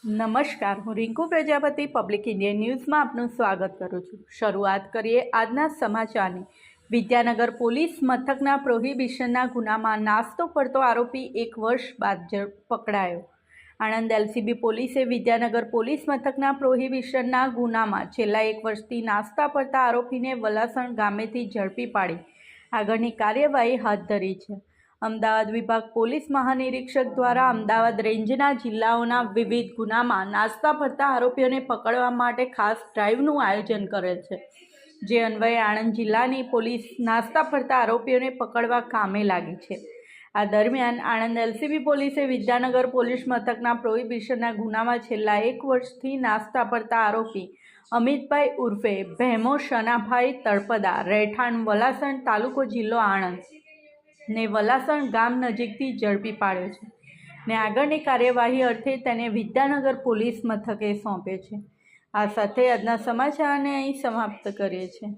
નમસ્કાર, હું Rinku Prajapati public Indian ન્યૂઝમાં આપનું સ્વાગત કરું છું। શરૂઆત કરીએ આજના સમાચારની। વિદ્યાનગર પોલીસ મથકના પ્રોહિબિશનના ગુનામાં નાસ્તો પડતો આરોપી 1 વર્ષ બાદ પકડાયો। આણંદ એલસીબી પોલીસે વિદ્યાનગર પોલીસ મથકના પ્રોહિબિશનના ગુનામાં છેલ્લા 1 વર્ષથી નાસ્તા પડતા આરોપીને વલાસણ ગામેથી ઝડપી પાડી આગળની કાર્યવાહી હાથ ધરી છે। અમદાવાદ વિભાગ પોલીસ મહાનિરીક્ષક દ્વારા અમદાવાદ રેન્જના જિલ્લાઓના વિવિધ ગુનામાં નાસ્તા પડતા આરોપીઓને પકડવા માટે ખાસ ડ્રાઇવનું આયોજન કરેલ છે, જે અન્વયે આણંદ જિલ્લાની પોલીસ નાસ્તા પડતા આરોપીઓને પકડવા કામે લાગી છે। આ દરમિયાન આણંદ એલસીબી પોલીસે વિદ્યાનગર પોલીસ મથકના પ્રોહિબિશનના ગુનામાં છેલ્લા 1 વર્ષથી નાસ્તા પડતા આરોપી અમિતભાઈ ઉર્ફે ભેમો શનાભાઈ તળપદા, રહેઠાણ વલાસણ, તાલુકો જિલ્લો આણંદ ને વલાસણ ગામ નજીકથી ઝડપી પાડ્યો છે ને આગળની કાર્યવાહી અર્થે તેને વિદ્યાનગર પોલીસ મથકે સોંપ્યો છે। આ સાથે આજના સમાચારને અહીં સમાપ્ત કરીએ છીએ।